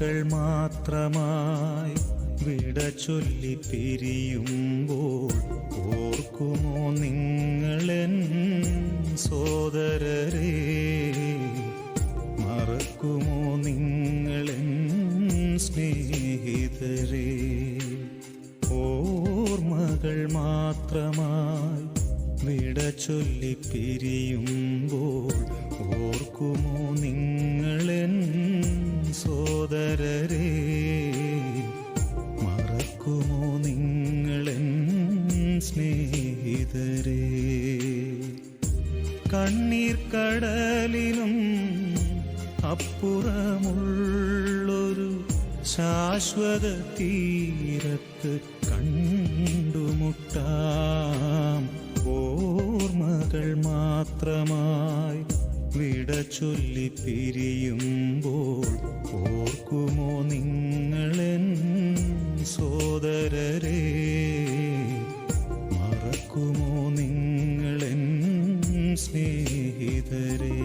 മകൾ മാത്രമായി വിട ചൊല്ലി പിരിയുമ്പോൾ ഓർക്കുമോ നിങ്ങളെൻ സോദരരെ? മറക്കുമോ നിങ്ങളെൻ സ്നേഹിതരെ? ഓർമ്മകൾ മാത്രമായി വിട ചൊല്ലി പിരിയുമ്പോൾ ഓർക്കുമോ നിങ്ങളെൻ സോദരരെ? മറക്കുമോ നിങ്ങളെൻ സ്നേഹിതരെ? കണ്ണീർ കടലിനും അപ്പുറമുള്ളൊരു ശാശ്വത തീരത്ത് കണ്ടുമുട്ടാം. ഓർമ്മകൾ മാത്രമായി വിട ചൊല്ലി പിരിയുമ്പോൾ ഓർക്കുമോ നിങ്ങളെൻ സോദരരെ? മറക്കുമോ നിങ്ങളെൻ സ്നേഹിതരെ?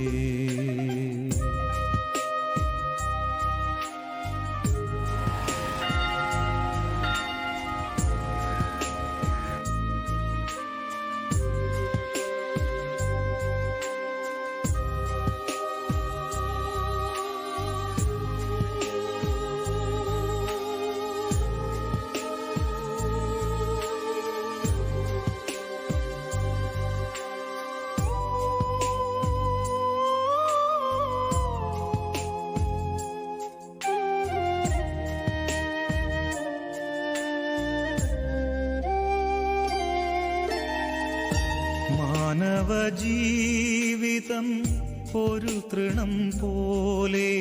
മാനവജീവിതം ഒരു തൃണം പോലെ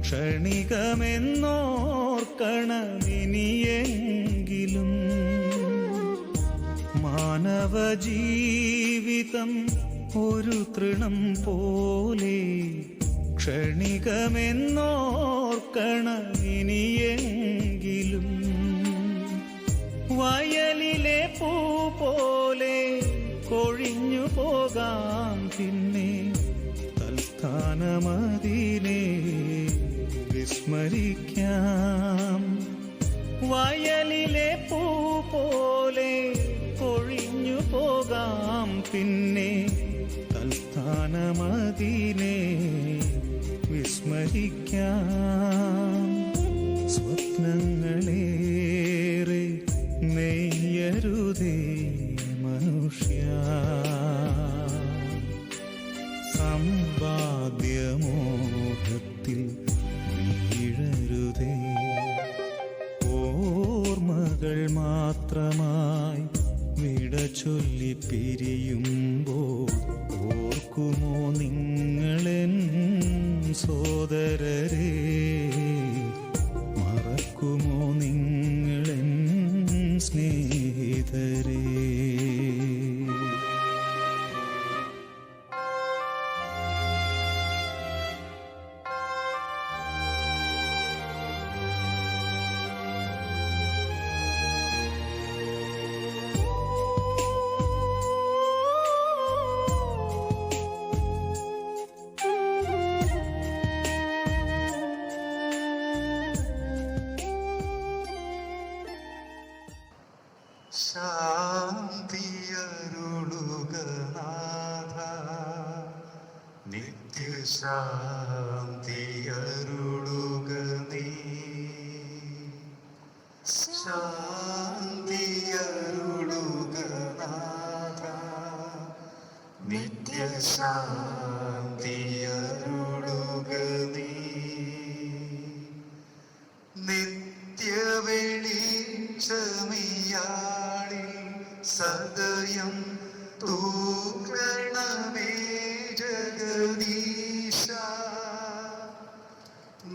ക്ഷണികമെന്നോർക്കണമിനിയെങ്കിലും. മാനവജീവിതം ഒരു തൃണം പോലെ ക്ഷണികമെന്നോർക്കണമിനിയെങ്കിലും. വയലിലെ പൂ പോലെ കൊഴിഞ്ഞു പോകാം പിന്നെ തൽസ്ഥാനമതിനെ വിസ്മരിക്കാം. വയലിലെ പൂ പോലെ കൊഴിഞ്ഞു പോകാം പിന്നെ തൽസ്ഥാനമതിനെ വിസ്മരിക്കാം. സ്വപ്നങ്ങളേറെ നെയ്യരുതേ മനുഷ്യ, സമ്പാദ്യമോഹത്തിൽ വീഴരുതേ. ഓർമ്മകൾ മാത്രമായി വിട ചൊല്ലി പിരിയുമ്പോൾ ഓർക്കുമോ നിങ്ങളെൻ സോദരരെ? മറക്കുമോ നിങ്ങളെൻ സ്നേഹിതരെ? ശാന്തിയരുളുക നാഥ, നിത്യശാന്തിയരുളുക നീ. ശാന്തിയരുളുക നാഥ, നിത്യശാന്തിയരുളുക നീ. നിത്യവെളിച്ചമിയാളിൽ സദയം തൂകണമേ ജഗദീശ.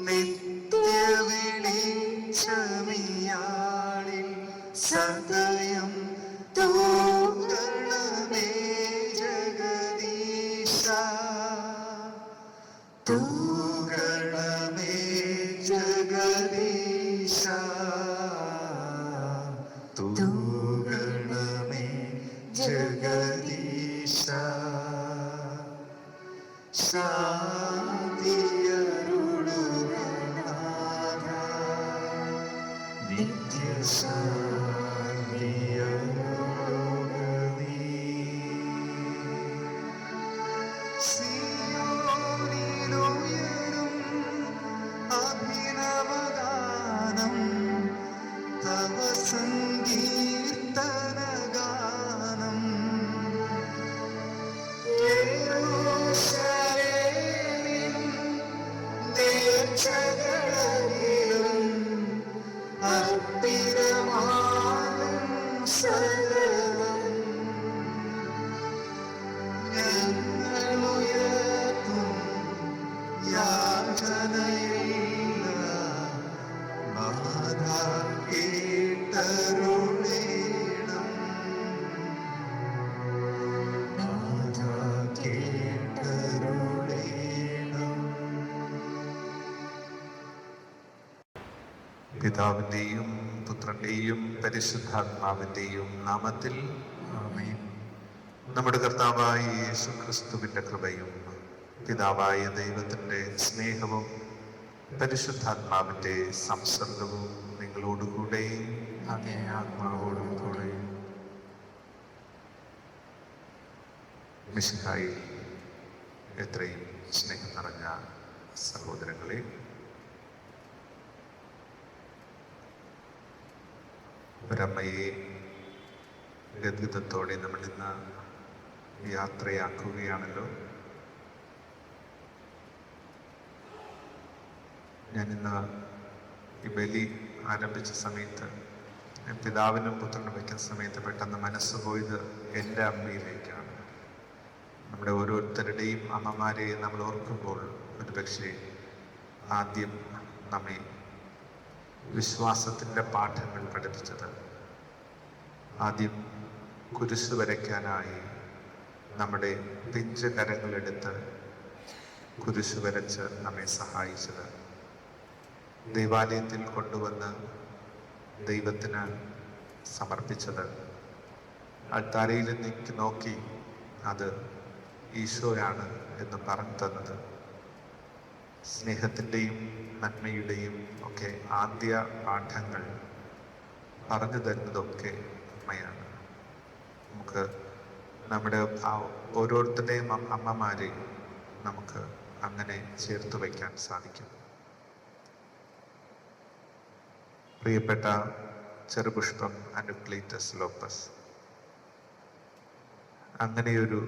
നിത്യവെളിച്ചമിയാളിൽ സദയം തൂകണമേ ജഗദീശ. തൂകണമേ ജഗദീശ, തൂകണമേ ജഗദീശ. ശാന്തിയരുളുക നാഥ, സിയോനിലുയരും അഭിനവഗാനം തവ സങ്കീർത്തനഗാനം യെരൂശലേമിൻ നേർച്ചകളിലും അർപ്പിതമാകും സകലം ഞങ്ങളുയർത്തും യാചനയില്ല നാഥാ കേട്ടരുളേണം നാഥാ കേട്ടരുളേണം. പിതാവിൻ്റെയും പുത്രൻ്റെയും പരിശുദ്ധാത്മാവിൻ്റെയും നാമത്തിൽ ആമേൻ. നമ്മുടെ കർത്താവായ യേശു ക്രിസ്തുവിൻ്റെ കൃപയും പിതാവായ ദൈവത്തിൻ്റെ സ്നേഹവും പരിശുദ്ധാത്മാവിൻ്റെ സംസർഗവും നിങ്ങളോടുകൂടെ അങ്ങേ ആത്മാവോടും കൂടെ. മിശിഹായി എത്രയും സ്നേഹം നിറഞ്ഞ സഹോദരങ്ങളെ, ഒരമ്മയെ ഗദ്ഗതത്തോടെ നമ്മൾ ഇന്ന് യാത്രയാക്കുകയാണല്ലോ. ഞാനിന്ന് ഈ ബലി ആരംഭിച്ച സമയത്ത്, പിതാവിനും പുത്രനും വയ്ക്കുന്ന സമയത്ത് പെട്ടെന്ന് മനസ്സ് പോയത് എൻ്റെ അമ്മയിലേക്കാണ്. നമ്മുടെ ഓരോരുത്തരുടെയും അമ്മമാരെ നമ്മൾ ഓർക്കുമ്പോൾ ഒരുപക്ഷെ ആദ്യം നമ്മെ വിശ്വാസത്തിൻ്റെ പാഠങ്ങൾ പഠിപ്പിച്ചത്, ആദ്യം കുരിശ് വരയ്ക്കാനായി നമ്മുടെ പിഞ്ച് കരങ്ങളെടുത്ത് കുരിശ് വരച്ച് നമ്മെ സഹായിച്ചത്, ദൈവാലയത്തിൽ കൊണ്ടുവന്ന് ദൈവത്തിന് സമർപ്പിച്ചത്, അൾത്താരയിൽ നീക്കി നോക്കി അത് ഈശോയാണ് എന്ന് പറഞ്ഞു തന്നത്, സ്നേഹത്തിൻ്റെയും നന്മയുടെയും ഒക്കെ ആദ്യ പാഠങ്ങൾ പറഞ്ഞു തരുന്നതൊക്കെ അമ്മയാണ്. നമുക്ക് നമ്മുടെ ആ ഓരോരുത്തരുടെയും അമ്മമാരെ നമുക്ക് അങ്ങനെ ചേർത്ത് വയ്ക്കാൻ സാധിക്കും. പ്രിയപ്പെട്ട ചെറുപുഷ്പം അനുക്ലീറ്റസ് ലോപ്പസ് അങ്ങനെയൊരു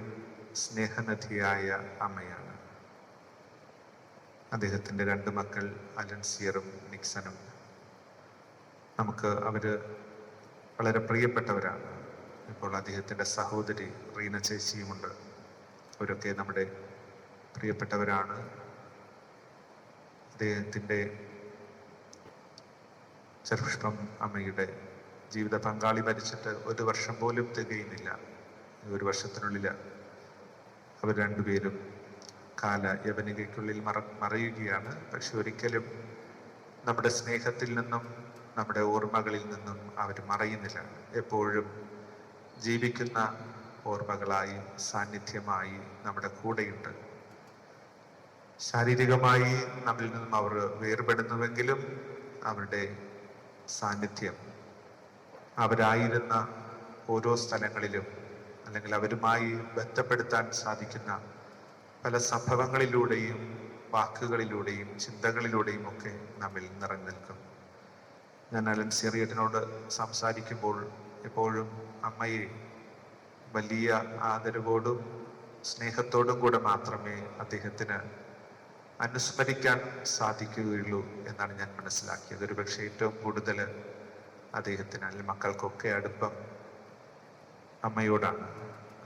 സ്നേഹനിധിയായ അമ്മയാണ്. അദ്ദേഹത്തിൻ്റെ 2 മക്കൾ അലൻസിയറും നിക്സനും നമുക്ക് അവര് വളരെ പ്രിയപ്പെട്ടവരാണ്. ഇപ്പോൾ അദ്ദേഹത്തിൻ്റെ സഹോദരി റീന ചേച്ചിയുമുണ്ട്. അവരൊക്കെ നമ്മുടെ പ്രിയപ്പെട്ടവരാണ്. അദ്ദേഹത്തിൻ്റെ ചെറുപുഷ്പം അമ്മയുടെ ജീവിത പങ്കാളി മരിച്ചിട്ട് 1 വർഷം പോലും തികയുന്നില്ല. 1 വർഷത്തിനുള്ളിൽ അവർ രണ്ടുപേരും കാല യവനികയ്ക്കുള്ളിൽ മറയുകയാണ്. പക്ഷെ ഒരിക്കലും നമ്മുടെ സ്നേഹത്തിൽ നിന്നും നമ്മുടെ ഓർമ്മകളിൽ നിന്നും അവർ മറയുന്നില്ല. എപ്പോഴും ജീവിക്കുന്ന ഓർമ്മകളായി സാന്നിധ്യമായി നമ്മുടെ കൂടെയുണ്ട്. ശാരീരികമായി നമ്മിൽ നിന്നും അവർ വേർപെടുന്നുവെങ്കിലും അവരുടെ സാന്നിധ്യം അവരായിരുന്ന ഓരോ സ്ഥലങ്ങളിലും അല്ലെങ്കിൽ അവരുമായി ബന്ധപ്പെടുത്താൻ സാധിക്കുന്ന പല സംഭവങ്ങളിലൂടെയും വാക്കുകളിലൂടെയും ചിന്തകളിലൂടെയും ഒക്കെ നമ്മിൽ നിറഞ്ഞു നിൽക്കും. ഞാൻ അലൻസിയറിയറ്റിനോട് സംസാരിക്കുമ്പോൾ എപ്പോഴും അമ്മയെ വലിയ ആദരവോടും സ്നേഹത്തോടും കൂടെ മാത്രമേ അദ്ദേഹത്തിന് അനുസ്മരിക്കാൻ സാധിക്കുകയുള്ളൂ എന്നാണ് ഞാൻ മനസ്സിലാക്കിയത്. ഒരുപക്ഷെ ഏറ്റവും കൂടുതൽ അദ്ദേഹത്തിന് അല്ലെങ്കിൽ മക്കൾക്കൊക്കെ അടുപ്പം അമ്മയോടാണ്.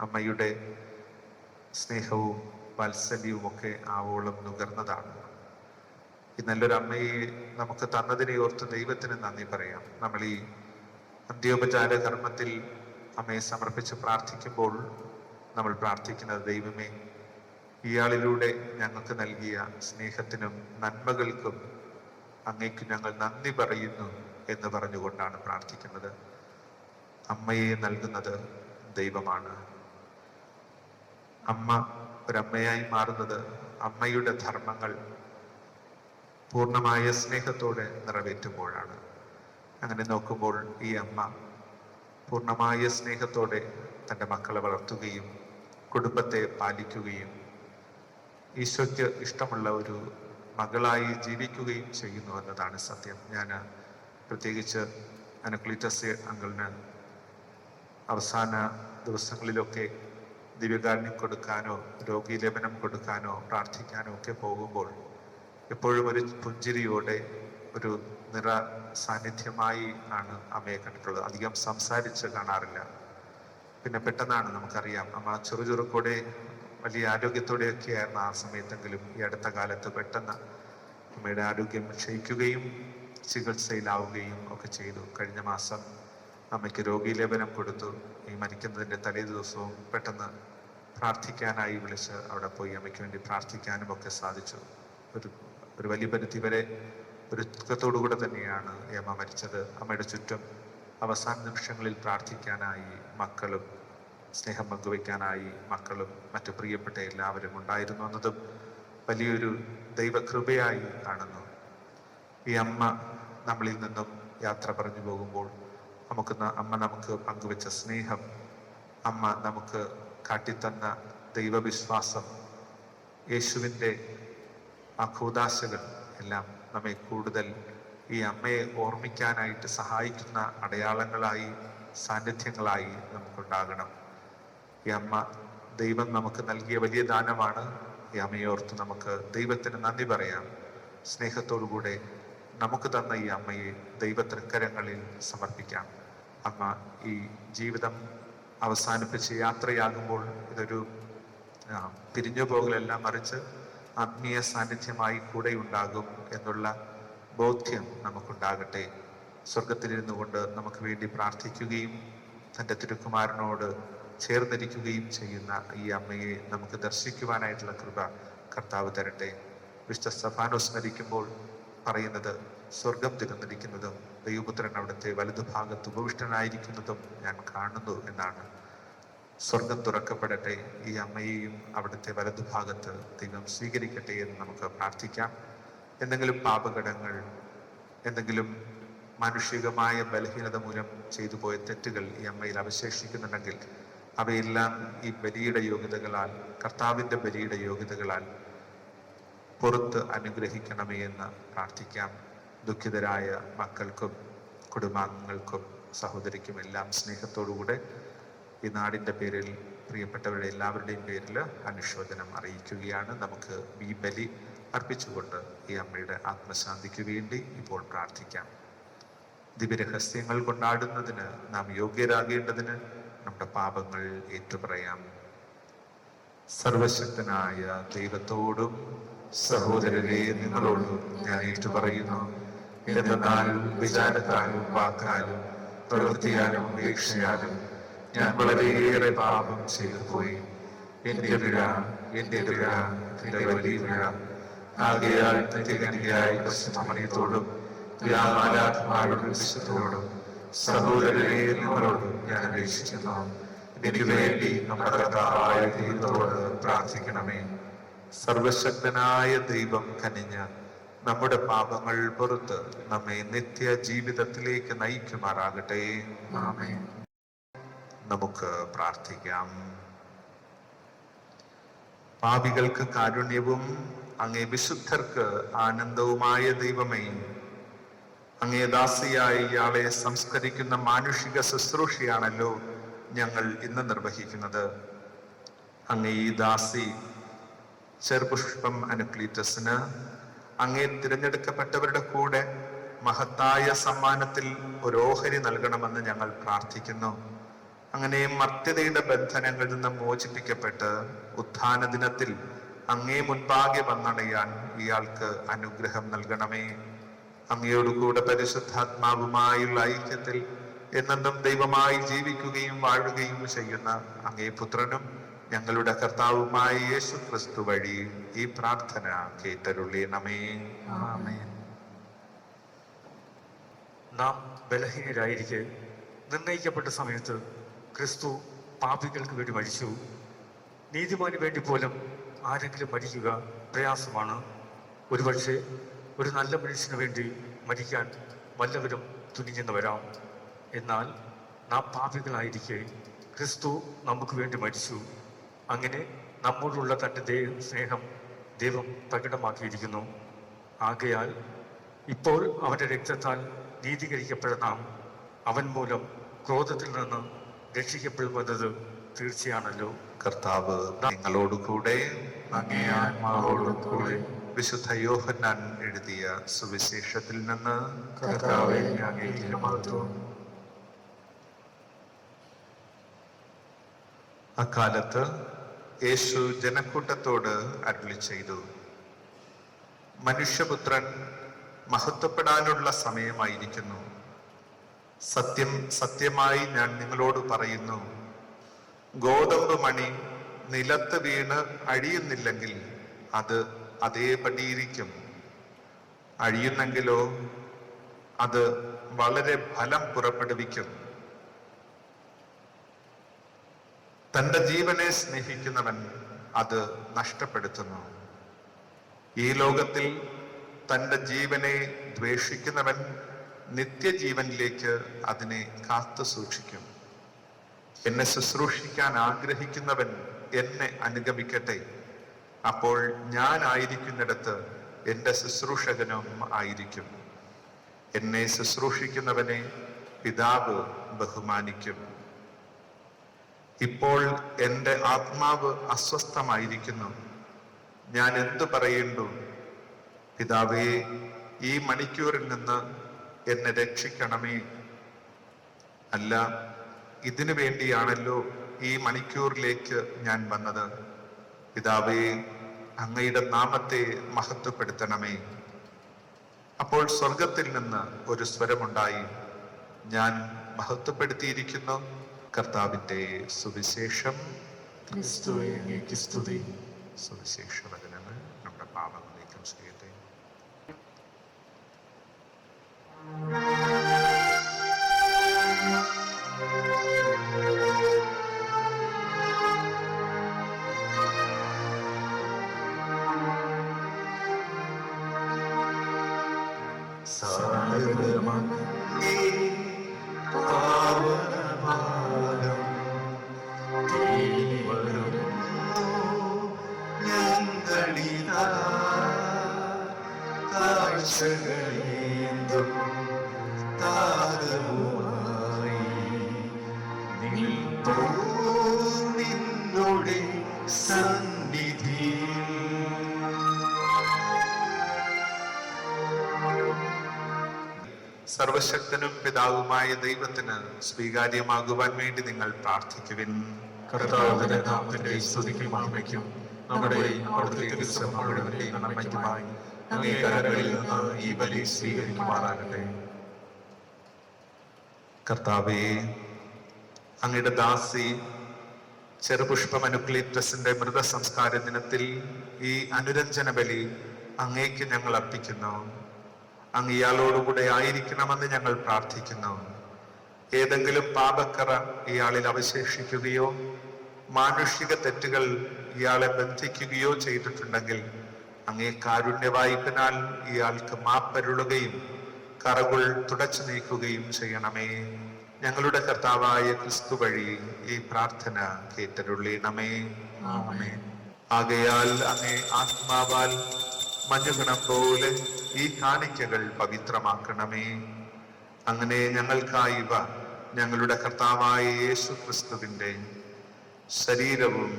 അമ്മയുടെ സ്നേഹവും വാത്സല്യവും ഒക്കെ ആവോളം നുകർന്നതാണ്. ഈ നല്ലൊരു അമ്മയെ നമുക്ക് തന്നതിനെ ഓർത്ത് ദൈവത്തിന് നന്ദി പറയാം. നമ്മൾ ഈ അന്ത്യോപചാര കർമ്മത്തിൽ അമ്മയെ സമർപ്പിച്ച് പ്രാർത്ഥിക്കുമ്പോൾ നമ്മൾ പ്രാർത്ഥിക്കുന്നത്, ദൈവമേ, ഇയാളിലൂടെ ഞങ്ങൾക്ക് നൽകിയ സ്നേഹത്തിനും നന്മകൾക്കും അങ്ങേക്ക് ഞങ്ങൾ നന്ദി പറയുന്നു എന്ന് പറഞ്ഞുകൊണ്ടാണ് പ്രാർത്ഥിക്കുന്നത്. അമ്മയെ നൽകുന്നത് ദൈവമാണ്. അമ്മ ഒരമ്മയായി മാറുന്നത് അമ്മയുടെ ധർമ്മങ്ങൾ പൂർണ്ണമായ സ്നേഹത്തോടെ നിറവേറ്റുമ്പോഴാണ്. അങ്ങനെ നോക്കുമ്പോൾ ഈ അമ്മ പൂർണ്ണമായ സ്നേഹത്തോടെ തൻ്റെ മക്കളെ വളർത്തുകയും കുടുംബത്തെ പാലിക്കുകയും ഈശോയ്ക്ക് ഇഷ്ടമുള്ള ഒരു മകളായി ജീവിക്കുകയും ചെയ്യുന്നു എന്നതാണ് സത്യം. ഞാൻ പ്രത്യേകിച്ച് അനക്ലീറ്റസ് അങ്കിളിന് അവസാന ദിവസങ്ങളിലൊക്കെ ദിവ്യകാരുണ്യം കൊടുക്കാനോ രോഗീലേപനം കൊടുക്കാനോ പ്രാർത്ഥിക്കാനോ ഒക്കെ പോകുമ്പോൾ എപ്പോഴും ഒരു പുഞ്ചിരിയോടെ ഒരു നിറ സാന്നിധ്യമായി ആണ് അമ്മയെ കണ്ടിട്ടുള്ളത്. അധികം സംസാരിച്ച് കാണാറില്ല. പിന്നെ പെട്ടെന്നാണ്, നമുക്കറിയാം, അമ്മ ചെറുചുറുക്കോടെ വലിയ ആരോഗ്യത്തോടെയൊക്കെ ആയിരുന്നു ആ സമയത്തെങ്കിലും ഈ അടുത്ത കാലത്ത് പെട്ടെന്ന് അമ്മയുടെ ആരോഗ്യം ക്ഷയിക്കുകയും ചികിത്സയിലാവുകയും ഒക്കെ ചെയ്തു. കഴിഞ്ഞ മാസം അമ്മയ്ക്ക് രോഗീലേപനം കൊടുത്തു. ഈ മരിക്കുന്നതിൻ്റെ തലേ ദിവസവും പെട്ടെന്ന് പ്രാർത്ഥിക്കാനായി വിളിച്ച് അവിടെ പോയി അമ്മയ്ക്ക് വേണ്ടി പ്രാർത്ഥിക്കാനും ഒക്കെ സാധിച്ചു. ഒരു വലിയ പരിധി വരെ ഒരു ദുഃഖത്തോടുകൂടെ തന്നെയാണ് ഈ അമ്മ മരിച്ചത്. അമ്മയുടെ ചുറ്റും അവസാന നിമിഷങ്ങളിൽ പ്രാർത്ഥിക്കാനായി മക്കളും സ്നേഹം പങ്കുവയ്ക്കാനായി മക്കളും മറ്റു പ്രിയപ്പെട്ട എല്ലാവരും ഉണ്ടായിരുന്നു എന്നതും വലിയൊരു ദൈവകൃപയായി കാണുന്നു. ഈ അമ്മ നമ്മളിൽ നിന്നും യാത്ര പറഞ്ഞു പോകുമ്പോൾ അമ്മ നമുക്ക് പങ്കുവെച്ച സ്നേഹം, അമ്മ നമുക്ക് കാട്ടിത്തന്ന ദൈവവിശ്വാസം, യേശുവിൻ്റെ ആ കൂദാശകൾ എല്ലാം നമ്മെ കൂടുതൽ ഈ അമ്മയെ ഓർമ്മിക്കാനായിട്ട് സഹായിക്കുന്ന അടയാളങ്ങളായി, സാന്നിധ്യങ്ങളായി നമുക്കുണ്ടാകണം. ഈ അമ്മ ദൈവം നമുക്ക് നൽകിയ വലിയ ദാനമാണ്. ഈ അമ്മയെ ഓർത്ത് നമുക്ക് ദൈവത്തിന് നന്ദി പറയാം. സ്നേഹത്തോടുകൂടെ നമുക്ക് തന്ന ഈ അമ്മയെ ദൈവതൃക്കരങ്ങളിൽ സമർപ്പിക്കാം. അമ്മ ഈ ജീവിതം അവസാനിപ്പിച്ച് യാത്രയാകുമ്പോൾ ഇതൊരു പിരിഞ്ഞു പോകലല്ല, മറിച്ച് ആത്മീയ സാന്നിധ്യമായി കൂടെ ഉണ്ടാകും എന്നുള്ള ബോധ്യം നമുക്കുണ്ടാകട്ടെ. സ്വർഗത്തിലിരുന്നു കൊണ്ട് നമുക്ക് വേണ്ടി പ്രാർത്ഥിക്കുകയും തൻ്റെ തിരുക്കുമാരനോട് ചേർന്നിരിക്കുകയും ചെയ്യുന്ന ഈ അമ്മയെ നമുക്ക് ദർശിക്കുവാനായിട്ടുള്ള കൃപ കർത്താവ് തരട്ടെ. വിശുദ്ധ സ്തഫാനോസ് സ്മരിക്കുമ്പോൾ പറയുന്നത്, സ്വർഗം തിരുന്നിരിക്കുന്നതും ദൈവപുത്രൻ അവിടുത്തെ വലതുഭാഗത്ത് ഉപവിഷ്ടനായിരിക്കുന്നതും ഞാൻ കാണുന്നു എന്നാണ്. സ്വർഗം തുറക്കപ്പെടട്ടെ, ഈ അമ്മയെയും അവിടുത്തെ വലതുഭാഗത്ത് ദൈവം സ്വീകരിക്കട്ടെ എന്ന് നമുക്ക് പ്രാർത്ഥിക്കാം. എന്തെങ്കിലും പാപകടങ്ങൾ, എന്തെങ്കിലും മാനുഷികമായ ബലഹീനത മൂലം ചെയ്തു പോയ തെറ്റുകൾ ഈ അമ്മയിൽ അവശേഷിക്കുന്നുണ്ടെങ്കിൽ അവയെല്ലാം ഈ ബലിയുടെ യോഗ്യതകളാൽ, കർത്താവിൻ്റെ ബലിയുടെ യോഗ്യതകളാൽ പുറത്ത് അനുഗ്രഹിക്കണമേ എന്ന് പ്രാർത്ഥിക്കാം. ദുഃഖിതരായ മക്കൾക്കും കുടുംബാംഗങ്ങൾക്കും സഹോദരിക്കും എല്ലാം സ്നേഹത്തോടുകൂടെ ഈ നാടിൻ്റെ പേരിൽ, പ്രിയപ്പെട്ടവരുടെ എല്ലാവരുടെയും പേരിൽ അനുശോചനം അറിയിക്കുകയാണ്. നമുക്ക് ഈ ബലി അർപ്പിച്ചുകൊണ്ട് ഈ അമ്മയുടെ ആത്മശാന്തിക്ക് വേണ്ടി ഇപ്പോൾ പ്രാർത്ഥിക്കാം. ദിവ്യരഹസ്യങ്ങൾ കൊണ്ടാടുന്നതിന് നാം യോഗ്യരാകേണ്ടതിന് നമ്മുടെ പാപങ്ങൾ ഏറ്റുപറയാം. സർവശക്തനായ ദൈവത്തോടും സഹോദരരെ നിങ്ങളോടും ഞാൻ ഏറ്റുപറയുന്നു. എന്തെന്നാൽ വിചാരത്താലും വാക്കാലും പ്രവൃത്തിയാലും ഉപേക്ഷയാലും ഞാൻ വളരെയേറെ പാപം ചെയ്തു പോയി. എന്റെ പിഴ, എന്റെ വലിയ പിഴ. ആകയാൽ നിത്യകന്യയായ പരിശുദ്ധമറിയത്തോടും വ്യാമാലാത്മാരോടും വിശുദ്ധരോടും സഹോദരരെ നിങ്ങളോടും ഞാൻ അപേക്ഷിക്കുന്നു. എനിക്ക് വേണ്ടി നമ്മുടെ കർത്താവായ ദൈവത്തോട് പ്രാർത്ഥിക്കണമേ. സർവശക്തനായ ദൈവം കനിഞ്ഞ് നമ്മുടെ പാപങ്ങൾ പുറത്ത് നമ്മെ നിത്യ ജീവിതത്തിലേക്ക് നയിക്കുമാറാകട്ടെ. ആമേൻ. നമുക്ക് പ്രാർത്ഥിക്കാം. പാപികൾക്ക് കാരുണ്യവും അങ്ങേ വിശുദ്ധർക്ക് ആനന്ദവുമായ ദൈവമേ, അങ്ങേ ദാസിയായി ഇയാളെ സംസ്കരിക്കുന്ന മാനുഷിക ശുശ്രൂഷയാണല്ലോ ഞങ്ങൾ ഇന്ന് നിർവഹിക്കുന്നത്. അങ്ങേ ഈ ദാസി ചെറുപുഷ്പം അനക്ലീറ്റസിന് അങ്ങേ തിരഞ്ഞെടുക്കപ്പെട്ടവരുടെ കൂടെ മഹത്തായ സമ്മാനത്തിൽ ഒരു ഓഹരി നൽകണമെന്ന് ഞങ്ങൾ പ്രാർത്ഥിക്കുന്നു. അങ്ങനെ മർത്യതയുടെ ബന്ധനങ്ങളിൽ നിന്ന് മോചിപ്പിക്കപ്പെട്ട് ഉത്ഥാന ദിനത്തിൽ അങ്ങേ മുൻപാകെ വന്നണയാൻ ഇയാൾക്ക് അനുഗ്രഹം നൽകണമേ. അങ്ങയോടുകൂടെ പരിശുദ്ധാത്മാവുമായുള്ള ഐക്യത്തിൽ എന്നെന്നും ദൈവമായി ജീവിക്കുകയും വാഴുകയും ചെയ്യുന്ന അങ്ങേ പുത്രനും ഞങ്ങളുടെ കർത്താവുമായ യേശു ക്രിസ്തു വഴി ഈ പ്രാർത്ഥന കേട്ടരുളണമേ. ആമേൻ. നാം ബലഹീനരായിരിക്കെ നിർണയിക്കപ്പെട്ട സമയത്ത് ക്രിസ്തു പാപികൾക്ക് വേണ്ടി മരിച്ചു. നീതിമാന് വേണ്ടി പോലും ആരെങ്കിലും മരിക്കുക പ്രയാസമാണ്. ഒരുപക്ഷെ ഒരു നല്ല മനുഷ്യന് വേണ്ടി മരിക്കാൻ വല്ലവരും തുനിഞ്ഞെന്ന് വരാം. എന്നാൽ നാം പാപികളായിരിക്കെ ക്രിസ്തു നമുക്ക് വേണ്ടി മരിച്ചു. അങ്ങനെ നമ്മോടുള്ള തൻ്റെ സ്നേഹം ദൈവം പ്രകടമാക്കിയിരിക്കുന്നു. ആകയാൽ ഇപ്പോൾ അവൻ്റെ രക്തത്താൽ നീതീകരിക്കപ്പെട്ട നാം അവൻ മൂലം ക്രോധത്തിൽ നിന്ന് രക്ഷിക്കപ്പെടുമെന്നത് തീർച്ചയാണല്ലോ. കർത്താവ് നിങ്ങളോടുകൂടെ. അങ്ങേ ആത്മാവോടും കൂടെ. വിശുദ്ധ യോഹന്നാൻ എഴുതിയ സുവിശേഷത്തിൽ നിന്ന്. കർത്താവേ, അങ്ങേക്ക് മഹത്വം. അക്കാലത്ത് യേശു ജനക്കൂട്ടത്തോട് അരുളി ചെയ്തു, മനുഷ്യപുത്രൻ മഹത്വപ്പെടാനുള്ള സമയമായിരിക്കുന്നു. സത്യം സത്യമായി ഞാൻ നിങ്ങളോട് പറയുന്നു, ഗോതമ്പ് മണി നിലത്ത് വീണ് അഴിയുന്നില്ലെങ്കിൽ അത് അതേപടിയിരിക്കും. അഴിയുന്നെങ്കിലോ അത് വളരെ ഫലം പുറപ്പെടുവിക്കും. തന്റെ ജീവനെ സ്നേഹിക്കുന്നവൻ അത് നഷ്ടപ്പെടുത്തുന്നു. ഈ ലോകത്തിൽ തന്റെ ജീവനെ ദ്വേഷിക്കുന്നവൻ നിത്യജീവനിലേക്ക് അതിനെ കാത്തു സൂക്ഷിക്കും. എന്നെ ശുശ്രൂഷിക്കാൻ ആഗ്രഹിക്കുന്നവൻ എന്നെ അനുഗമിക്കട്ടെ. അപ്പോൾ ഞാൻ ആയിരിക്കുന്നിടത്ത് എൻ്റെ ശുശ്രൂഷകനും ആയിരിക്കും. എന്നെ ശുശ്രൂഷിക്കുന്നവനെ പിതാവ് ബഹുമാനിക്കും. ഇപ്പോൾ എൻ്റെ ആത്മാവ് അസ്വസ്ഥമായിരിക്കുന്നു. ഞാൻ എന്തു പറയേണ്ടു? പിതാവേ, ഈ മണിക്കൂറിൽ നിന്ന് എന്നെ രക്ഷിക്കണമേ. അല്ല, ഇതിനു വേണ്ടിയാണല്ലോ ഈ മണിക്കൂറിലേക്ക് ഞാൻ വന്നത്. പിതാവേ, അങ്ങയുടെ നാമത്തെ മഹത്വപ്പെടുത്തണമേ. അപ്പോൾ സ്വർഗത്തിൽ നിന്ന് ഒരു സ്വരമുണ്ടായി, ഞാൻ മഹത്വപ്പെടുത്തിയിരിക്കുന്നു. കർത്താവിന്റെ സുവിശേഷം. ക്രിസ്തുവേ, അങ്ങേക്ക് സ്തുതി. സുവിശേഷ വചനങ്ങൾ നമ്മുടെ പാപങ്ങൾ നീക്കം ചെയ്യട്ടെ. സാഗരമങ്ങേ പാവനപാദം തേടി വരുന്നു ഞങ്ങളിതാ. കാഴ്ചകളേന്തും താരവുമായി നിൽപ്പൂ നിന്നുടെ സന്നിധിയിൽ. സർവശക്തനും പിതാവുമായ ദൈവത്തിന് സ്വീകാര്യമാകുവാൻ വേണ്ടി നിങ്ങൾ പ്രാർത്ഥിക്കുവിൻ. കർത്താവിന്റെ നാമത്തിന്റെ സ്തുതിക്കും മഹിമയ്ക്കും നമ്മുടെ അവിടുത്തെ തിരുസഭ മുഴുവന്റെയും നന്മയ്ക്കുമായി അങ്ങേ കരങ്ങളിൽ നിന്ന് ഈ ബലി സ്വീകരിക്കുമാറാകട്ടെ. കർത്താവേ, അങ്ങയുടെ ദാസി ചെറുപുഷ്പം അനുക്ലീറ്റസിന്റെ മൃതസംസ്കാര ദിനത്തിൽ ഈ അനുരഞ്ജന ബലി അങ്ങേക്ക് ഞങ്ങൾ അർപ്പിക്കുന്നു. അങ്ങ് ഇയാളോടുകൂടെ ആയിരിക്കണമെന്ന് ഞങ്ങൾ പ്രാർത്ഥിക്കുന്നു. ഏതെങ്കിലും പാപക്കറ ഇയാളിൽ അവശേഷിക്കുകയോ മാനുഷിക തെറ്റുകൾ ഇയാളെ ബന്ധിക്കുകയോ ചെയ്തിട്ടുണ്ടെങ്കിൽ അങ്ങേ കാരുണ്യവായ്പിനാൽ ഇയാൾക്ക് മാപ്പരുളുകയും കറകൾ തുടച്ചു നീക്കുകയും ചെയ്യണമേ. ഞങ്ങളുടെ കർത്താവായ ക്രിസ്തു വഴി ഈ പ്രാർത്ഥന കേട്ടരുളീണമേ. ആമേൻ. ആകയാൽ അങ്ങേ ആത്മാവാൽ മഞ്ഞുകണം പോലെ ഈ കാണിക്കകൾ പവിത്രമാക്കണമേ. അങ്ങനെ ഞങ്ങൾക്കായി ഇവ ഞങ്ങളുടെ കർത്താവായ യേശു ക്രിസ്തുവിന്റെ ശരീരവും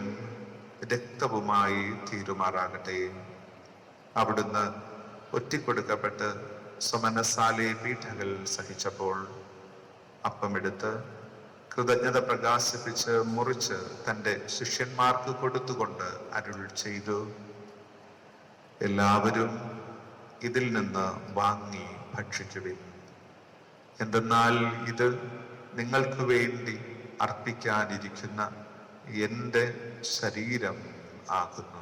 രക്തവുമായി തീരുമാറാകട്ടെ. അവിടുന്ന് ഒറ്റിക്കൊടുക്കപ്പെട്ട് സ്വമനസാലെ പീഠകൾ സഹിച്ചപ്പോൾ അപ്പമെടുത്ത് കൃതജ്ഞത പ്രകാശിപ്പിച്ച് മുറിച്ച് തൻ്റെ ശിഷ്യന്മാർക്ക് കൊടുത്തുകൊണ്ട് അരുൾ ചെയ്തു, എല്ലാവരും ഇതിൽ നിന്ന് വാങ്ങി ഭക്ഷിക്കുവിൻ. എന്തെന്നാൽ ഇത് നിങ്ങൾക്ക് വേണ്ടി അർപ്പിക്കാനിരിക്കുന്ന എൻ്റെ ശരീരം ആകുന്നു.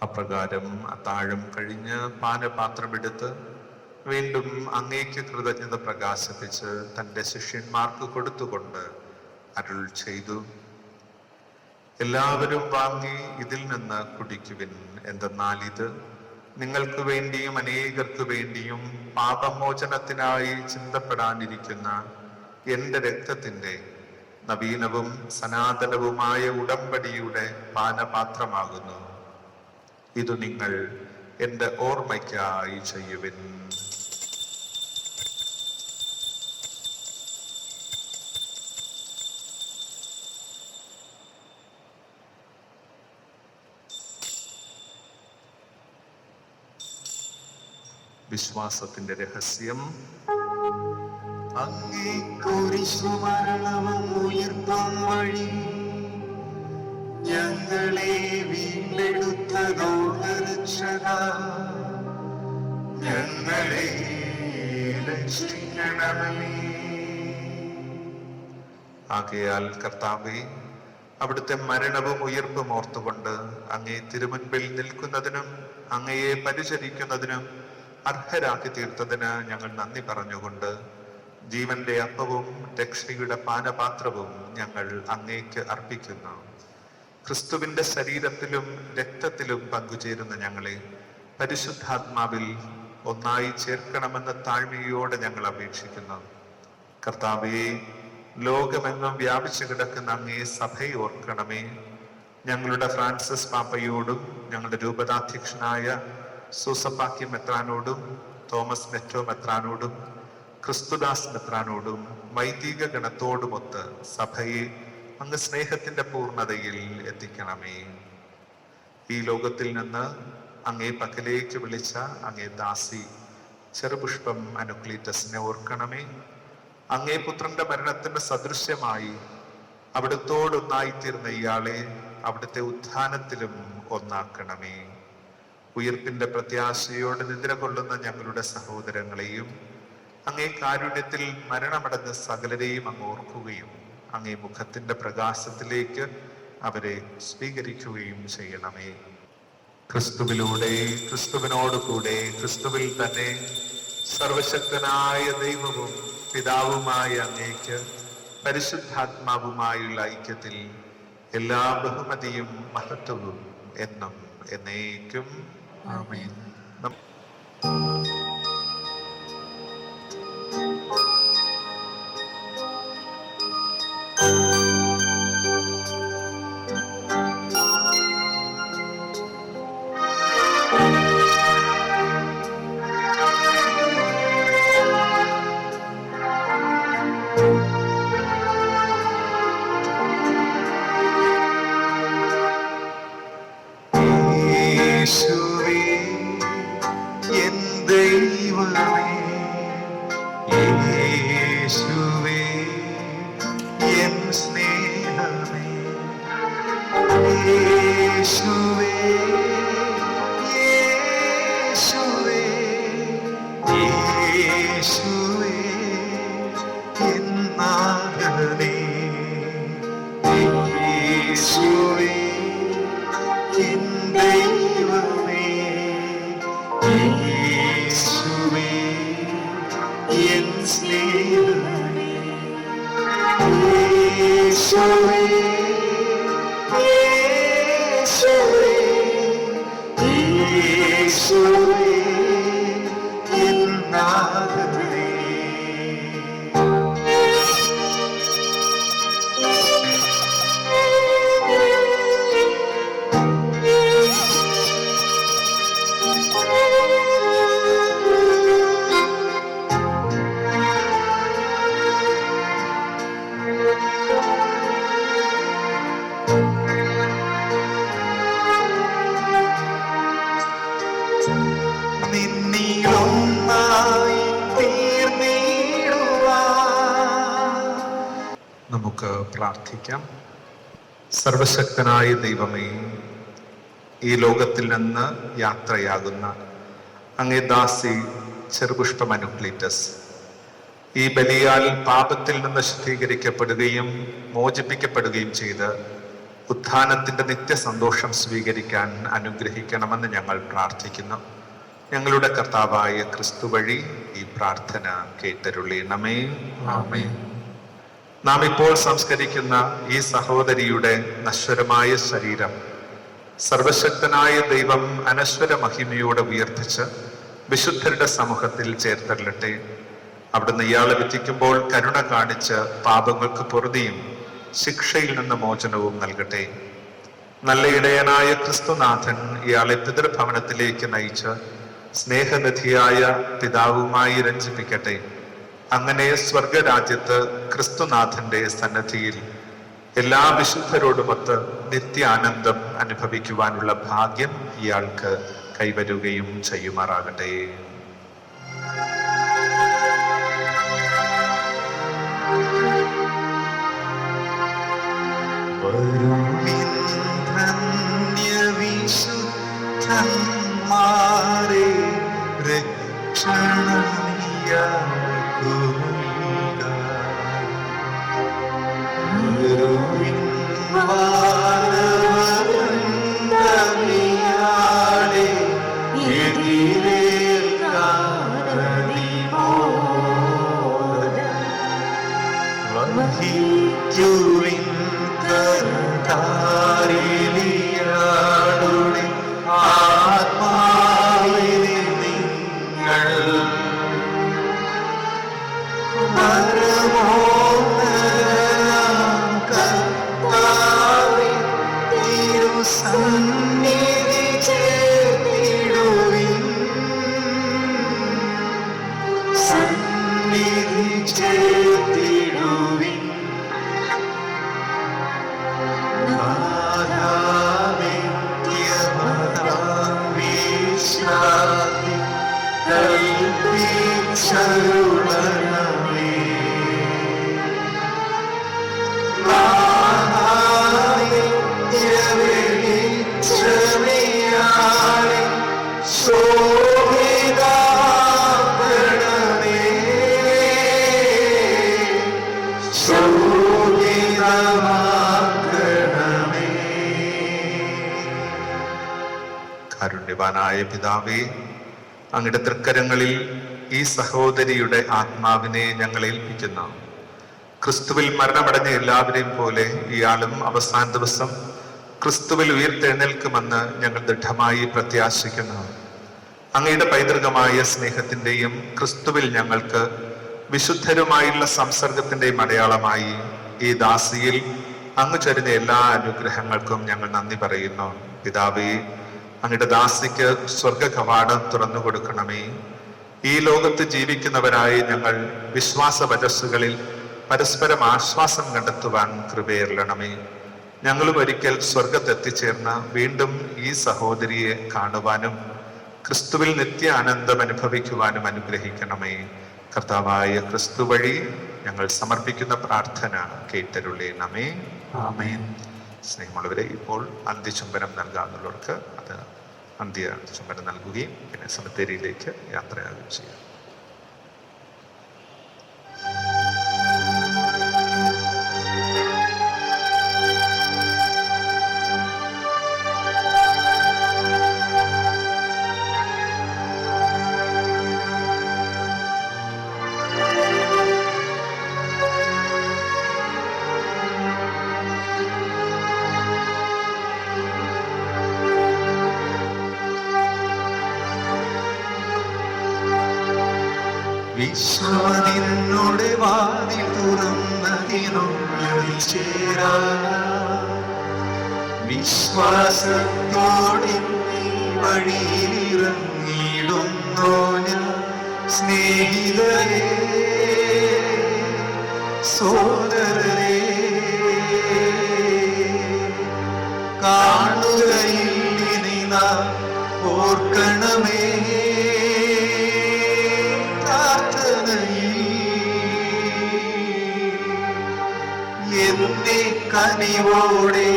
അപ്രകാരം അത്താഴം കഴിഞ്ഞ് പാനപാത്രമെടുത്ത് വീണ്ടും അങ്ങേക്ക് കൃതജ്ഞത പ്രകാശിപ്പിച്ച് തൻ്റെ ശിഷ്യന്മാർക്ക് കൊടുത്തുകൊണ്ട് അരുൾ ചെയ്തു, എല്ലാവരും വാങ്ങി ഇതിൽ നിന്ന് കുടിക്കുവിൻ. എന്തെന്നാൽ ഇത് നിങ്ങൾക്ക് വേണ്ടിയും അനേകർക്ക് വേണ്ടിയും പാപമോചനത്തിനായി ചിന്തപ്പെടാനിരിക്കുന്ന എൻ്റെ രക്തത്തിൻ്റെ നവീനവും സനാതനവുമായ ഉടമ്പടിയുടെ പാനപാത്രമാകുന്നു. ഇത് നിങ്ങൾ എൻ്റെ ഓർമ്മയ്ക്കായി ചെയ്യുവിൻ. വിശ്വാസത്തിന്റെ രഹസ്യം. അങ്ങേ കുരിശുമരണവും ഉയർപ്പും വഴി ഞങ്ങളെ വീണ്ടെടുത്തതോർത്ത് രക്ഷക, ഞങ്ങളെ രക്ഷിക്കണമേ. ആകയാൽ കർത്താവേ, അവിടുത്തെ മരണവും ഉയർപ്പും ഓർത്തുകൊണ്ട് അങ്ങേ തിരുമുൻപിൽ നിൽക്കുന്നതിനും അങ്ങയെ പരിചരിക്കുന്നതിനും അർഹരാക്കി തീർത്തതിന് ഞങ്ങൾ നന്ദി പറഞ്ഞുകൊണ്ട് ജീവന്റെ അപ്പവും രക്ഷയുടെ പാനപാത്രവും ഞങ്ങൾ അങ്ങേക്ക് അർപ്പിക്കുന്നു. ക്രിസ്തുവിന്റെ ശരീരത്തിലും രക്തത്തിലും പങ്കുചേരുന്ന ഞങ്ങളെ പരിശുദ്ധാത്മാവിൽ ഒന്നായി ചേർക്കണമെന്ന താഴ്മയോടെ ഞങ്ങൾ അപേക്ഷിക്കുന്നു. കർത്താവേ, ലോകമെങ്ങും വ്യാപിച്ചു കിടക്കുന്ന അങ്ങേ സഭയെ ഓർക്കണമേ. ഞങ്ങളുടെ ഫ്രാൻസിസ് പാപ്പയോടും ഞങ്ങളുടെ രൂപതാധ്യക്ഷനായ സൂസപ്പാക്യ മെത്രാനോടും തോമസ് മെറ്റോ മെത്രാനോടും ക്രിസ്തുദാസ് മെത്രാനോടും വൈദിക ഗണത്തോടുമൊത്ത് സഭയെ അങ്ങ് സ്നേഹത്തിന്റെ പൂർണ്ണതയിൽ എത്തിക്കണമേ. ഈ ലോകത്തിൽ നിന്ന് അങ്ങേ പക്കലേക്ക് വിളിച്ച അങ്ങേ ദാസി ചെറുപുഷ്പം അനുക്ലീറ്റസിനെ ഓർക്കണമേ. അങ്ങേ പുത്രന്റെ മരണത്തിന് സദൃശ്യമായി അവിടുത്തോടൊന്നായിത്തീർന്ന ഇയാളെ അവിടുത്തെ ഉത്ഥാനത്തിലും ഒന്നാക്കണമേ. ഉയർപ്പിന്റെ പ്രത്യാശയോടെ നിദ്ര കൊള്ളുന്ന ഞങ്ങളുടെ സഹോദരങ്ങളെയും അങ്ങേ കാരുണ്യത്തിൽ മരണമടഞ്ഞ സകലരെയും അങ്ങ് ഓർക്കുകയും അങ്ങേ മുഖത്തിന്റെ പ്രകാശത്തിലേക്ക് അവരെ സ്വീകരിക്കുകയും ചെയ്യണമേ. ക്രിസ്തുവിലൂടെ, ക്രിസ്തുവിനോട് കൂടെ, ക്രിസ്തുവിൽ തന്നെ സർവശക്തനായ ദൈവവും പിതാവുമായ അങ്ങേക്ക് പരിശുദ്ധാത്മാവുമായുള്ള ഐക്യത്തിൽ എല്ലാ ബഹുമതിയും മഹത്വവും എന്നും എന്നേക്കും ആമേൻ. നമുക്ക് പ്രാർത്ഥിക്കാം. സർവശക്തനായ ദൈവമേ, ഈ ലോകത്തിൽ നിന്ന് യാത്രയാകുന്ന അങ്ങേ ദാസി ചെറുപുഷ്പം അനുക്ലീറ്റസ് ഈ ബലിയാൽ പാപത്തിൽ നിന്ന് ശുദ്ധീകരിക്കപ്പെടുകയും മോചിപ്പിക്കപ്പെടുകയും ചെയ്ത് ഉത്ഥാനത്തിന്റെ നിത്യസന്തോഷം സ്വീകരിക്കാൻ അനുഗ്രഹിക്കണമെന്ന് ഞങ്ങൾ പ്രാർത്ഥിക്കുന്നു. ഞങ്ങളുടെ കർത്താവായ ക്രിസ്തു വഴി ഈ പ്രാർത്ഥന കേട്ടരുളീണമേ. ആമേൻ. നാം ഇപ്പോൾ സംസ്കരിക്കുന്ന ഈ സഹോദരിയുടെ നശ്വരമായ ശരീരം സർവശക്തനായ ദൈവം അനശ്വര മഹിമയോടെ ഉയർത്തിച്ച് വിശുദ്ധരുടെ സമൂഹത്തിൽ ചേർത്തള്ളട്ടെ. അവിടുന്ന് ഇയാളെ വിധിക്കുമ്പോൾ കരുണ കാണിച്ച് പാപങ്ങൾക്ക് പൊറുതിയും ശിക്ഷയിൽ നിന്ന് മോചനവും നൽകട്ടെ. നല്ല ഇടയനായ ക്രിസ്തുനാഥൻ ഇയാളെ പിതൃഭവനത്തിലേക്ക് നയിച്ച് സ്നേഹനിധിയായ പിതാവുമായി രഞ്ജിപ്പിക്കട്ടെ. അങ്ങനെ സ്വർഗരാജ്യത്ത് ക്രിസ്തുനാഥന്റെ സന്നദ്ധിയിൽ എല്ലാ വിശുദ്ധരോടുമൊത്ത് നിത്യാനന്ദം അനുഭവിക്കുവാനുള്ള ഭാഗ്യം ഇയാൾക്ക് കൈവരുകയും ചെയ്യുമാറാകട്ടെ. വിശുദ്ധന്മാരെ കാരുണ്യവാനായ പിതാവേ, അങ്ങയുടെ തൃക്കരങ്ങളിൽ ഈ സഹോദരിയുടെ ആത്മാവിനെ ഞങ്ങൾ ഏൽപ്പിക്കുന്നു. ക്രിസ്തുവിൽ മരണമടഞ്ഞ എല്ലാവരെയും പോലെ ഇയാളും അവസാന ദിവസം ക്രിസ്തുവിൽ ഉയർത്തെഴുന്നേൽക്കുമെന്ന് ഞങ്ങൾ ദൃഢമായി പ്രത്യാശിക്കുന്നു. അങ്ങയുടെ പൈതൃകമായ സ്നേഹത്തിന്റെയും ക്രിസ്തുവിൽ ഞങ്ങൾക്ക് വിശുദ്ധരുമായുള്ള സംസർഗത്തിന്റെയും അടയാളമായി ഈ ദാസിയിൽ അങ്ങ് ചൊരിഞ്ഞ എല്ലാ അനുഗ്രഹങ്ങൾക്കും ഞങ്ങൾ നന്ദി പറയുന്നു. പിതാവേ, അങ്ങയുടെ ദാസിക്ക് സ്വർഗ കവാടം തുറന്നു കൊടുക്കണമേ. ഈ ലോകത്ത് ജീവിക്കുന്നവരായി ഞങ്ങൾ വിശ്വാസ വചസ്സുകളിൽ പരസ്പരം ആശ്വാസം കണ്ടെത്തുവാൻ കൃപയേറണമേ. ഞങ്ങളും ഒരിക്കൽ സ്വർഗത്തെത്തിച്ചേർന്ന് വീണ്ടും ഈ സഹോദരിയെ കാണുവാനും ക്രിസ്തുവിൽ നിത്യ ആനന്ദം അനുഭവിക്കുവാനും അനുഗ്രഹിക്കണമേ. കർത്താവായ ക്രിസ്തു വഴി ഞങ്ങൾ സമർപ്പിക്കുന്ന പ്രാർത്ഥന കേട്ടരുളേണമേ. ആമേൻ. സ്നേഹമുള്ളവരെ, ഇപ്പോൾ അന്ത്യചുംബനം നൽകാവുന്നവർക്ക് അത് അന്ത്യചുംബനം നൽകുകയും പിന്നെ സെമിത്തേരിയിലേക്ക് യാത്രയാകുകയും ചെയ്യാം. വിശ്വനിന്നോടെ വാതിൽ തുറന്നതിനുള്ളിൽ ചേരാ വിശ്വാസത്തോടെ വഴിയിലിറങ്ങിയിടുന്നോ ഞാൻ. സ്നേഹിതരെ, സോദരരെ, കാണുകയില്ലിനി നാം ഓർക്കണമേ. എന്നെ കനിവോടെ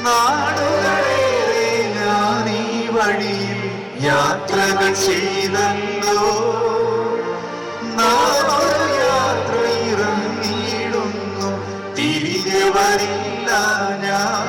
നാടുകളേറെ ഞാൻ ഈ വഴിയിൽ യാത്രകൾ ചെയ്തല്ലോ. നാമൊരു യാത്ര ഇറങ്ങിയിടുന്നു, തിരികെ വരില്ല ഞാൻ.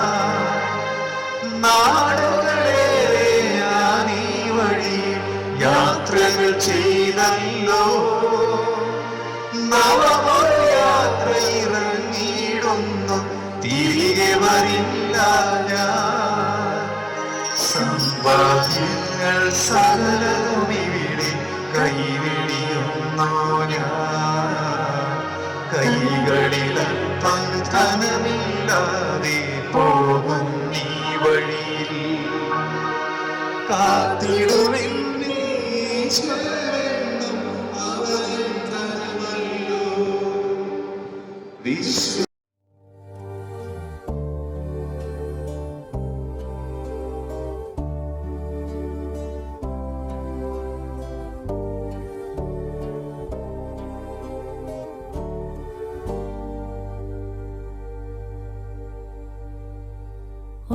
സമ്പാദ്യങ്ങൾ സകലവും ഇവിടെ കൈവെടിയുന്നു ഞാൻ. കൈകളിൽ അല്പം ധനമില്ലാതെ പോകും നീ വഴിയിൽ. കാത്തിടുമെന്നെ ഈശ്വരനും അവൻ ധനമല്ലോ. വിശ്വ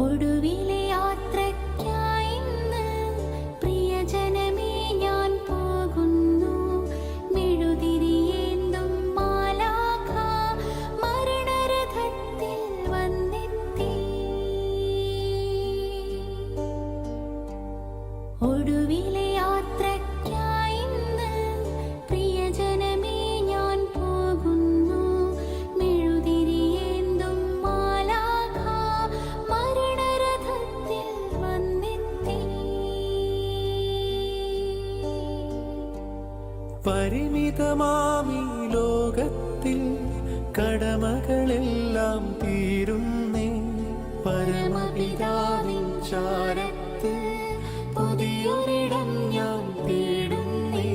ഒടുവിലെ യാത്രയ്ക്കായി ഇന്ന് പ്രിയജനമേ ഞാൻ പോകുന്നു. മെഴുതിരിയേന്തും മാലാഖ മരണരഥത്തിൽ വന്നെത്തി. ഒടുവിലെ യാത്രയ്ക്കായി ഇന്ന് പ്രിയജനമേ ഞാൻ പോകുന്നു. മെഴുതിരിയേന്തും മാലാഖ മരണരഥത്തിൽ വന്നെത്തി. പരിമിതമാമി ലോകത്തിൽ കടമകളെല്ലാം തീരുന്നേ. പരമപിതാവിൻ ചാരത്ത് പുതിയൊരിടം ഞാൻ തേടുന്നേ.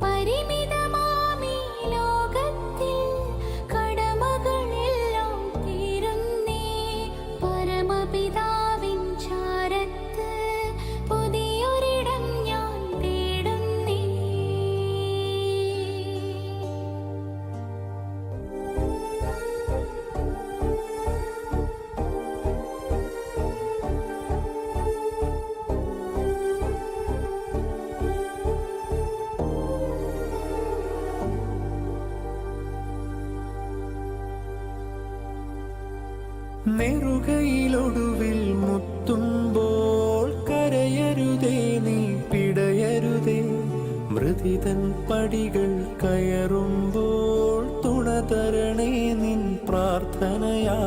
പരിമിതമാമീ ലോകത്തിൽ കടമകളെല്ലാം തീരുന്നേ. പരമപിതാവിൻ ചാരത്ത് പുതിയൊരിടം ഞാൻ തേടുന്നേ. നെറുകയിലൊടുവിൽ മുത്തുമ്പോൾ കരയരുതേ നീ പിടയരുതേ. മൃതിതൻ പടികൾ കയറുമ്പോൾ തുണ തരണേ നിൻ പ്രാർത്ഥനയാ.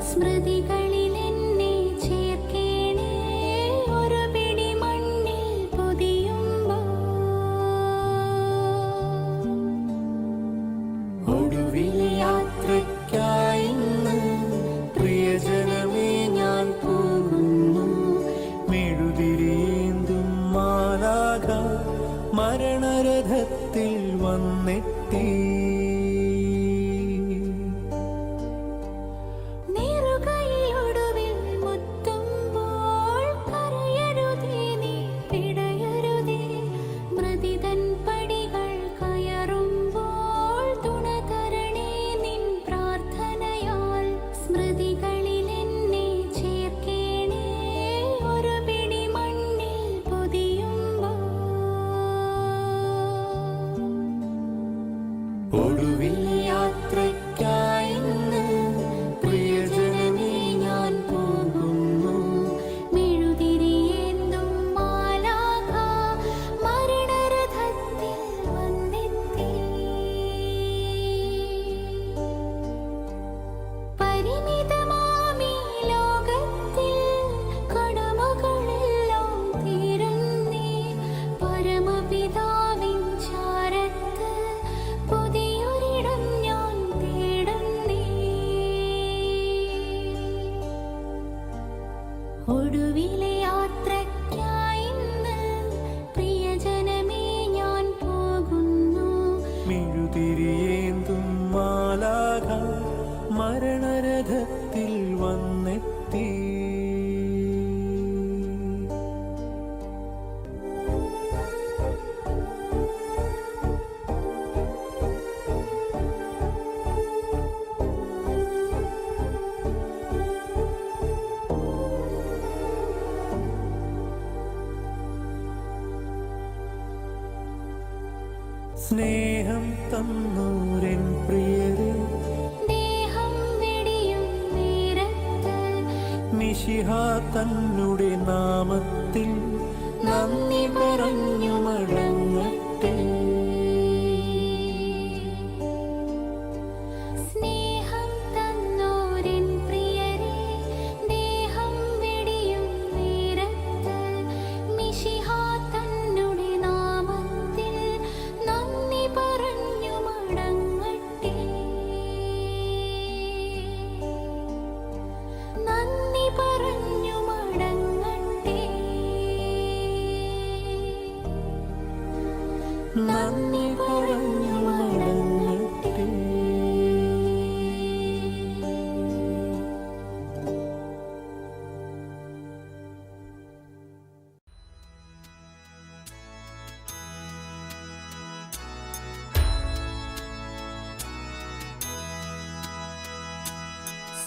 സ്മൃതികളിൽ എന്നെ ചേർക്കേണേ ഒരു പിടി മണ്ണിൽ പൊതിയുമ്പോൾ. ഒടുവിലെ യാത്രയ്ക്കായി ഇന്ന് പ്രിയജനമേ ഞാൻ പോകുന്നു. മെഴുതിരിയേന്തും മാലാഖ മരണരഥത്തിൽ വന്നെത്തി. നെറുകയിലൊടുവിൽ മുത്തുമ്പോൾ കരയരുതേ നീ പിടയരുതേ. മൃതിതൻ പടികൾ കയറുമ്പോൾ തുണ തരണേ നിൻ പ്രാർത്ഥനയാൽ. സ്മൃതികളിൽ എന്നെ ചേർക്കേണേ ഒരു പിടി മണ്ണിൽ പൊതിയുമ്പോൾ. ഒടുവിലെ യാത്രയ്ക്കായി ഇന്ന് പ്രിയജനമേ ഞാൻ പോകുന്നു. മെഴുതിരിയേന്തും മാലാഖ മരണരഥത്തിൽ വന്നെത്തി. പരിമിതമാമീ ലോകത്തിൽ കടമകളെല്ലാം തീരുന്നേ. പരമപിതാവിൻ ചാരത്ത് പുതിയൊരിടം ഞാൻ തേടുന്നേ. ഒടുവിലെ യാത്രയ്ക്കായി ഇന്ന് പ്രിയജനമേ ഞാൻ പോകുന്നു. മെഴുതിരിയേന്തും മാലാഖ മരണരഥത്തിൽ വന്നെത്തി. സ്നേഹം തന്നൂരൻ പ്രിയരെ ദേഹം വെടിയും നേരത്ത് മിശിഹ തന്നുടെ നാമത്തിൽ നന്ദി പറഞ്ഞു മടങ്ങട്ടെ. സ്നേഹം തന്നോരൻ പ്രിയരെ നന്ദി പറഞ്ഞു മടങ്ങട്ടെ.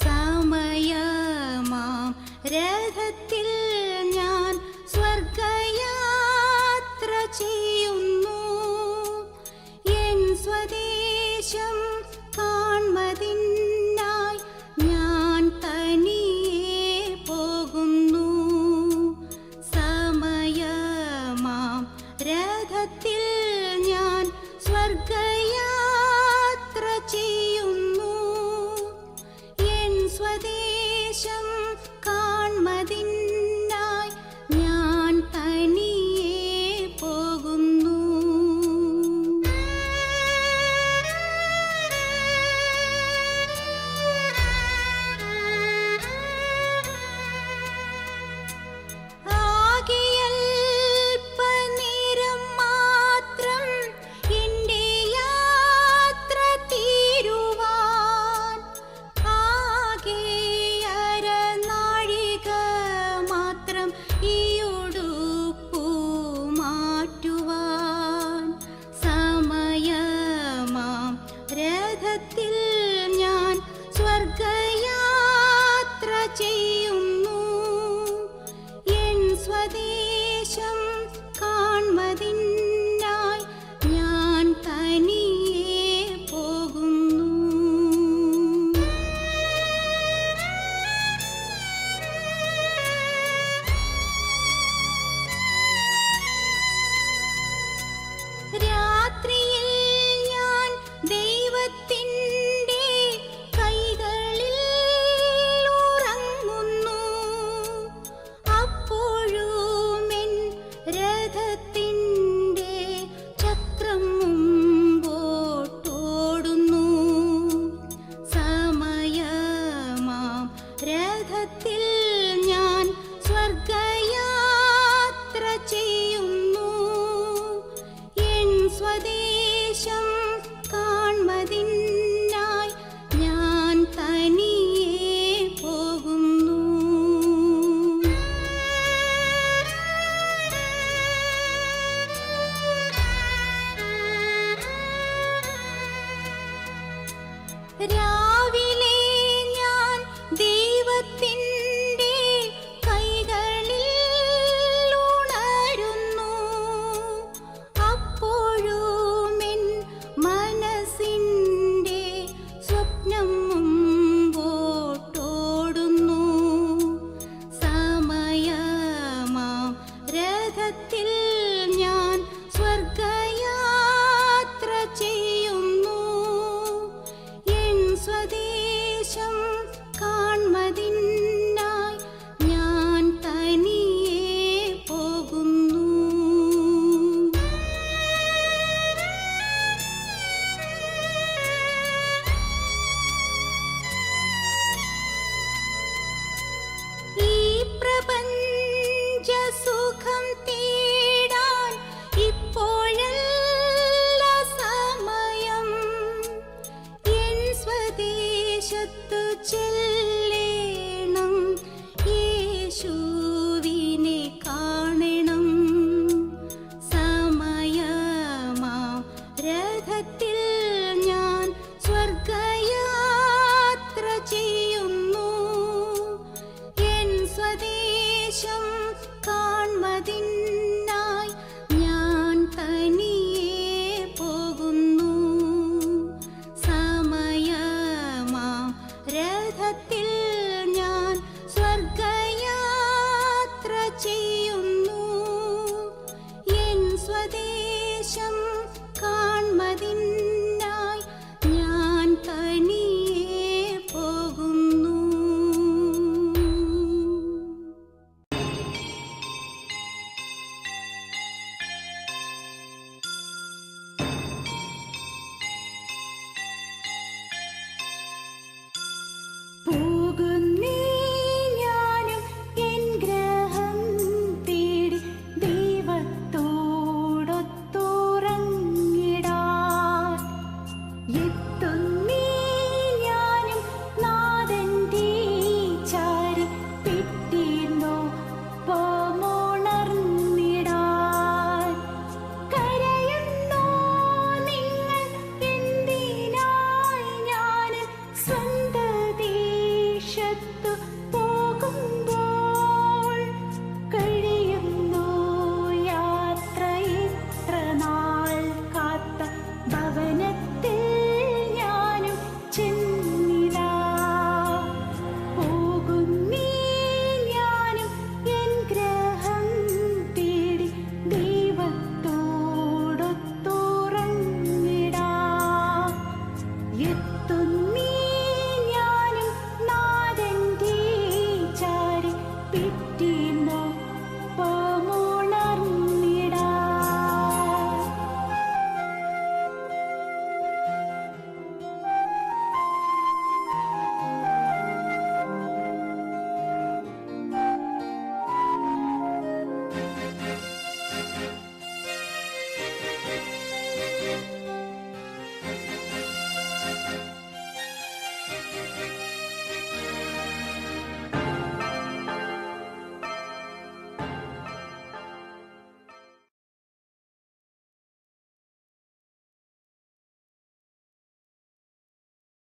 സമയമാം രഥത്തിൽ ഞാൻ സ്വർഗയാത്ര ചെയ്യുന്നു. എൻ സ്വദേശം കാൺമതിനായി ഞാൻ തനിയെ പോകുന്നു. സമയമാം രഥത്തിൽ ഞാൻ സ്വർഗയാത്ര ചെയ്യുന്നു. എൻ സ്വദേശം കാൺമതിനായി ഞാൻ തനിയെ പോകുന്നു. ആകെയൽപ്പനേരം മാത്രം എൻ്റെ യാത്ര തീരുവാൻ, ആകെ അരനാഴിക മാത്രം ഈ ഉടുപ്പു മാറ്റുവാൻ. സമയമാം രഥത്തിൽ ഞാൻ സ്വർഗയാത്ര ചെയ്യുന്നു. എൻ സ്വദേശം കാൺമതിനായി ഞാൻ തനിയെ പോകുന്നു. രാത്രിയിൽ ഞാൻ ദൈവത്തിൻ്റെ കൈകളിൽ ഉറങ്ങുന്നു. അപ്പോഴും എൻ രഥത്തിൻ്റെ ചക്രം മുമ്പോട്ടോടുന്നു. സമയമാം രഥത്തിൽ ഞാൻ സ്വർഗയാത്ര ചെയ്യുന്നു. എൻ സ്വദേശം കാൺമതിനായി ഞാൻ തനിയെ പോകുന്നു. രാവിലെ ഞാൻ ദൈവത്തിൻ്റെ കൈകളിൽ ഉണരുന്നു. അപ്പോഴും എൻ മനസ്സിൻ്റെ സ്വപ്നം മുമ്പോട്ടോടുന്നു. സമയമാം രഥത്തിൽ ഞാൻ സ്വർഗയാത്ര ചെയ്യുന്നു. എൻ സ്വദേശം കാൺമതിനായി ഞാൻ തനിയെ പോകുന്നു. ഈ പ്രപഞ്ച